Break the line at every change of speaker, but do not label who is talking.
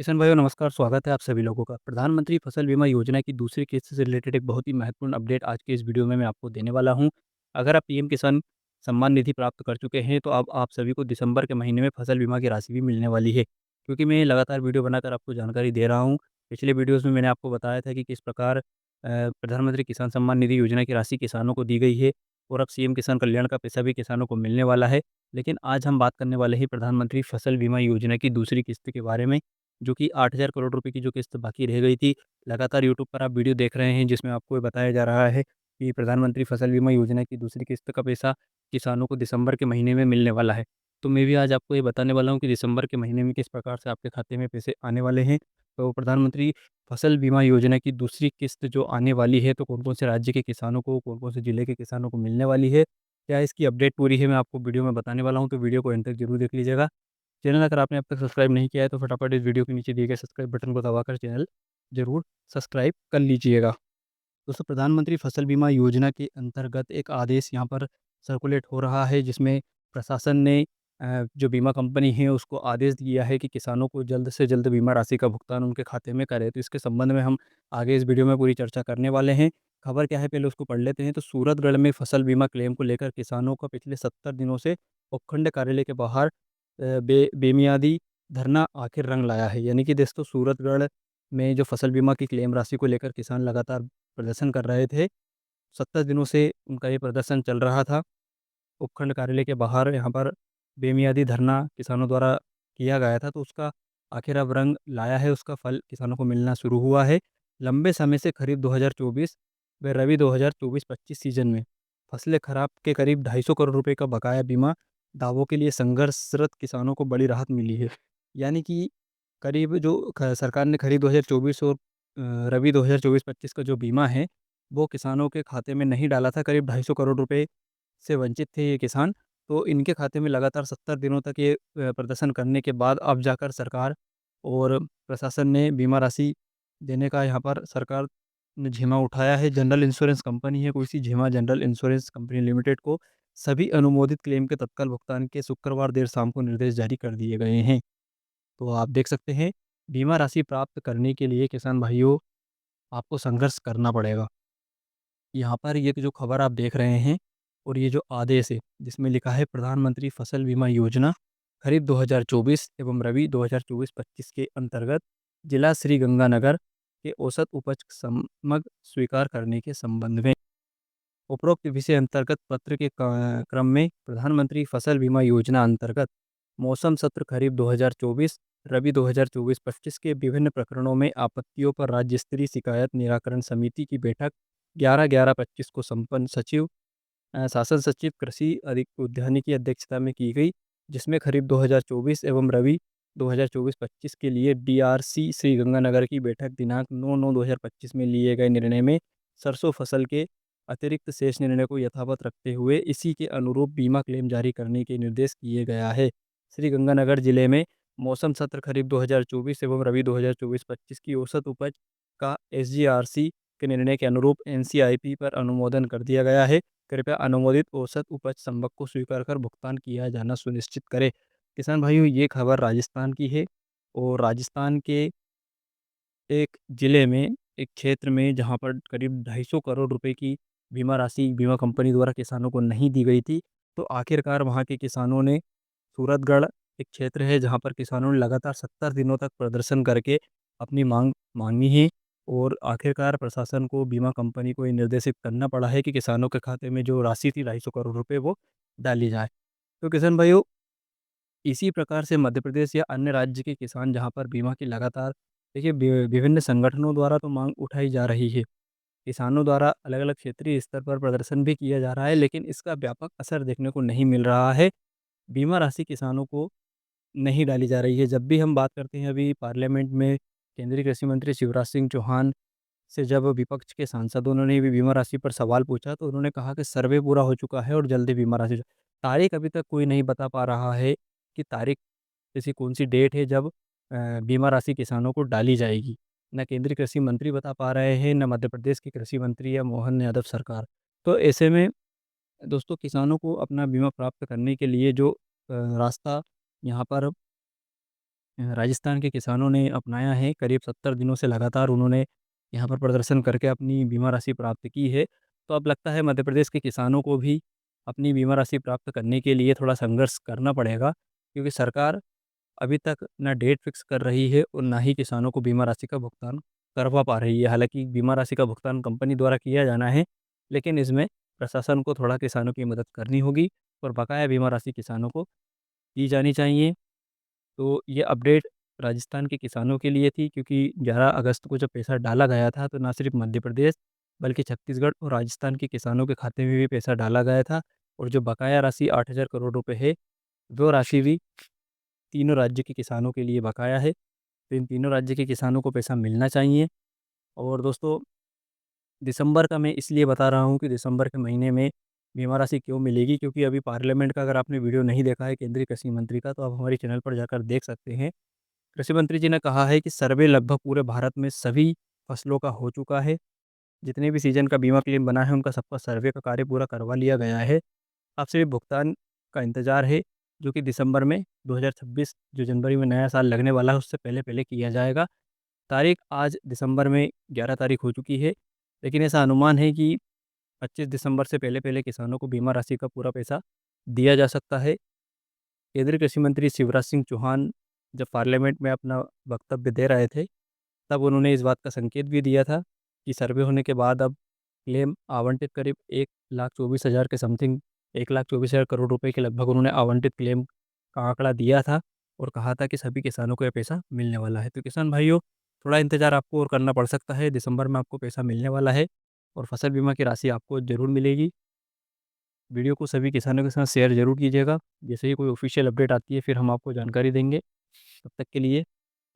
किसान भाइयों नमस्कार, स्वागत है आप सभी लोगों का। प्रधानमंत्री फसल बीमा योजना की दूसरी किस्त से रिलेटेड एक बहुत ही महत्वपूर्ण अपडेट आज के इस वीडियो में मैं आपको देने वाला हूं। अगर आप पीएम किसान सम्मान निधि प्राप्त कर चुके हैं तो अब आप सभी को दिसंबर के महीने में फसल बीमा की राशि भी मिलने वाली है। क्योंकि मैं लगातार वीडियो बनाकर आपको जानकारी दे रहा हूँ। पिछले वीडियोज़ में मैंने आपको बताया था कि किस प्रकार प्रधानमंत्री किसान सम्मान निधि योजना की राशि किसानों को दी गई है और अब सीएम किसान कल्याण का पैसा भी किसानों को मिलने वाला है। लेकिन आज हम बात करने वाले हैं प्रधानमंत्री फसल बीमा योजना की दूसरी किस्त के बारे में, जो कि 8,000 करोड़ रुपए की जो किस्त बाकी रह गई थी। लगातार यूट्यूब पर आप वीडियो देख रहे हैं जिसमें आपको ये बताया जा रहा है कि प्रधानमंत्री फसल बीमा योजना की दूसरी किस्त का पैसा किसानों को दिसंबर के महीने में मिलने वाला है। तो मैं भी आज आपको ये बताने वाला हूँ कि दिसंबर के महीने में किस प्रकार से आपके खाते में पैसे आने वाले हैं। तो प्रधानमंत्री फसल बीमा योजना की दूसरी किस्त जो आने वाली है, तो कौन-कौन से राज्य के किसानों को, कौन-कौन से ज़िले के किसानों को मिलने वाली है, क्या इसकी अपडेट पूरी है, मैं आपको वीडियो में बताने वाला हूँ, तो वीडियो को एंड तक ज़रूर देख लीजिएगा। चैनल अगर आपने अब तक सब्सक्राइब नहीं किया है तो फटाफट इस वीडियो के नीचे दिए गए सब्सक्राइब बटन को दबाकर चैनल ज़रूर सब्सक्राइब कर लीजिएगा। दोस्तों, प्रधानमंत्री फसल बीमा योजना के अंतर्गत एक आदेश यहाँ पर सर्कुलेट हो रहा है जिसमें प्रशासन ने जो बीमा कंपनी है उसको आदेश दिया है कि किसानों को जल्द से जल्द बीमा राशि का भुगतान उनके खाते में करें। तो इसके संबंध में हम आगे इस वीडियो में पूरी चर्चा करने वाले हैं। खबर क्या है पहले उसको पढ़ लेते हैं। तो सूरतगढ़ में फसल बीमा क्लेम को लेकर किसानों का पिछले 70 दिनों से उपखंड कार्यालय के बाहर बेमियादी धरना आखिर रंग लाया है। यानी कि दोस्तों, सूरतगढ़ में जो फसल बीमा की क्लेम राशि को लेकर किसान लगातार प्रदर्शन कर रहे थे। 70 दिनों से उनका ये प्रदर्शन चल रहा था। उपखंड कार्यालय के बाहर यहाँ पर बेमियादी धरना किसानों द्वारा किया गया था, तो उसका आखिर अब रंग लाया है, उसका फल किसानों को मिलना शुरू हुआ है। लंबे समय से खरीफ 2024 व रबी 2024-25 सीजन में फसलें खराब के करीब 250 करोड़ रुपए का बकाया बीमा दावों के लिए संघर्षरत किसानों को बड़ी राहत मिली है। यानी कि करीब जो सरकार ने खरीफ 2024 और रबी 2024-25 का जो बीमा है, वो किसानों के खाते में नहीं डाला था। करीब 250 करोड़ रुपए से वंचित थे ये किसान। तो इनके खाते में लगातार 70 दिनों तक ये प्रदर्शन करने के बाद अब जाकर सरकार और प्रशासन ने बीमा राशि देने का यहाँ पर सरकार ने झीमा उठाया है। जनरल इंश्योरेंस कंपनी है कोई सी, झीमा जनरल इंश्योरेंस कंपनी लिमिटेड को सभी अनुमोदित क्लेम के तत्काल भुगतान के शुक्रवार देर शाम को निर्देश जारी कर दिए गए हैं। तो आप देख सकते हैं, बीमा राशि प्राप्त करने के लिए किसान भाइयों आपको संघर्ष करना पड़ेगा। यहाँ पर ये जो खबर आप देख रहे हैं और ये जो आदेश है जिसमें लिखा है प्रधानमंत्री फसल बीमा योजना खरीफ 2024 एवं रबी 2024-25 के अंतर्गत जिला श्री गंगानगर के औसत उपज समग्र स्वीकार करने के संबंध में उपरोक्त विषय अंतर्गत पत्र के क्रम में प्रधानमंत्री फसल बीमा योजना अंतर्गत मौसम सत्र खरीफ 2024 रबी 2024-25 के विभिन्न प्रकरणों में आपत्तियों पर राज्य स्तरीय शिकायत निराकरण समिति की बैठक 11/11/25 को संपन्न सचिव शासन सचिव कृषि अधिक उद्यानिकी की अध्यक्षता में की गई, जिसमें खरीफ 2024 एवं रबी 2024-25 के लिए डीआरसी श्री गंगानगर की बैठक दिनांक 9/9/2025 में लिए गए निर्णय में सरसों फसल के अतिरिक्त शेष निर्णय को यथावत रखते हुए इसी के अनुरूप बीमा क्लेम जारी करने के निर्देश किए गया है। श्री गंगानगर जिले में मौसम सत्र खरीफ 2024 एवं रबी 2024-25 की औसत उपज का एसजीआरसी के निर्णय के अनुरूप एनसीआईपी पर अनुमोदन कर दिया गया है। कृपया अनुमोदित औसत उपज संभव को स्वीकार कर भुगतान किया जाना सुनिश्चित करें। किसान भाइयों, ये खबर राजस्थान की है और राजस्थान के एक ज़िले में, एक क्षेत्र में जहाँ पर करीब 250 करोड़ रुपए की बीमा राशि बीमा कंपनी द्वारा किसानों को नहीं दी गई थी। तो आखिरकार वहाँ के किसानों ने सूरतगढ़ एक क्षेत्र है जहाँ पर किसानों ने लगातार 70 दिनों तक प्रदर्शन करके अपनी माँग माँगी है और आखिरकार प्रशासन को, बीमा कंपनी को ये निर्देशित करना पड़ा है कि किसानों के खाते में जो राशि थी 250 करोड़ रुपए वो डाली जाए। तो किसान भाइयों, इसी प्रकार से मध्य प्रदेश या अन्य राज्य के किसान जहाँ पर बीमा की लगातार देखिए विभिन्न संगठनों द्वारा तो माँग उठाई जा रही है। किसानों द्वारा अलग-अलग क्षेत्रीय स्तर पर प्रदर्शन भी किया जा रहा है, लेकिन इसका व्यापक असर देखने को नहीं मिल रहा है। बीमा राशि किसानों को नहीं डाली जा रही है। जब भी हम बात करते हैं, अभी पार्लियामेंट में केंद्रीय कृषि मंत्री शिवराज सिंह चौहान से जब विपक्ष के सांसदों ने भी बीमा राशि पर सवाल पूछा, तो उन्होंने कहा कि सर्वे पूरा हो चुका है और जल्दी बीमा राशि तारीख अभी तक कोई नहीं बता पा रहा है कि तारीख ऐसी कौन-सी डेट है जब बीमा राशि किसानों को डाली जाएगी। ना केंद्रीय कृषि मंत्री बता पा रहे हैं, ना मध्य प्रदेश के कृषि मंत्री या मोहन यादव सरकार। तो ऐसे में दोस्तों, किसानों को अपना बीमा प्राप्त करने के लिए जो रास्ता यहाँ पर राजस्थान के किसानों ने अपनाया है। करीब 70 दिनों से लगातार उन्होंने यहाँ पर प्रदर्शन करके अपनी बीमा राशि प्राप्त की है। तो अब लगता है मध्य प्रदेश के किसानों को भी अपनी बीमा राशि प्राप्त करने के लिए थोड़ा संघर्ष करना पड़ेगा, क्योंकि सरकार अभी तक ना डेट फिक्स कर रही है और ना ही किसानों को बीमा राशि का भुगतान करवा पा रही है। हालाँकि बीमा राशि का भुगतान कंपनी द्वारा किया जाना है, लेकिन इसमें प्रशासन को थोड़ा किसानों की मदद करनी होगी और बकाया बीमा राशि किसानों को दी जानी चाहिए। तो ये अपडेट राजस्थान के किसानों के लिए थी, क्योंकि 11 अगस्त को जब पैसा डाला गया था तो ना सिर्फ मध्य प्रदेश बल्कि छत्तीसगढ़ और राजस्थान के किसानों के खाते में भी पैसा डाला गया था, और जो बकाया राशि 8,000 करोड़ रुपए है, वो राशि भी तीनों राज्य के किसानों के लिए बकाया है। तो इन तीनों राज्य के किसानों को पैसा मिलना चाहिए। और दोस्तों, दिसंबर का मैं इसलिए बता रहा हूँ कि दिसंबर के महीने में बीमा राशि क्यों मिलेगी, क्योंकि अभी पार्लियामेंट का अगर आपने वीडियो नहीं देखा है केंद्रीय कृषि मंत्री का, तो आप हमारे चैनल पर जाकर देख सकते हैं। कृषि मंत्री जी ने कहा है कि सर्वे लगभग पूरे भारत में सभी फसलों का हो चुका है। जितने भी सीज़न का बीमा क्लेम बना है, उनका सबका सर्वे का कार्य पूरा करवा लिया गया है। अब सिर्फ भुगतान का इंतज़ार है, जो कि दिसंबर में 2026, जो जनवरी में नया साल लगने वाला है, उससे पहले-पहले किया जाएगा। तारीख आज दिसंबर में 11 तारीख हो चुकी है, लेकिन ऐसा अनुमान है कि 25 दिसंबर से पहले-पहले किसानों को बीमा राशि का पूरा पैसा दिया जा सकता है। केंद्रीय कृषि मंत्री शिवराज सिंह चौहान जब पार्लियामेंट में अपना वक्तव्य दे रहे थे, तब उन्होंने इस बात का संकेत भी दिया था कि सर्वे होने के बाद अब क्लेम आवंटित करीब 1,24,000 के समथिंग, 1,24,000 करोड़ रुपए के लगभग उन्होंने आवंटित क्लेम का आंकड़ा दिया था और कहा था कि सभी किसानों को ये पैसा मिलने वाला है। तो किसान भाइयों, थोड़ा इंतज़ार आपको और करना पड़ सकता है। दिसंबर में आपको पैसा मिलने वाला है और फसल बीमा की राशि आपको ज़रूर मिलेगी। वीडियो को सभी किसानों के साथ शेयर ज़रूर कीजिएगा। जैसे ही कोई ऑफ़िशियल अपडेट आती है, फिर हम आपको जानकारी देंगे। तब तक के लिए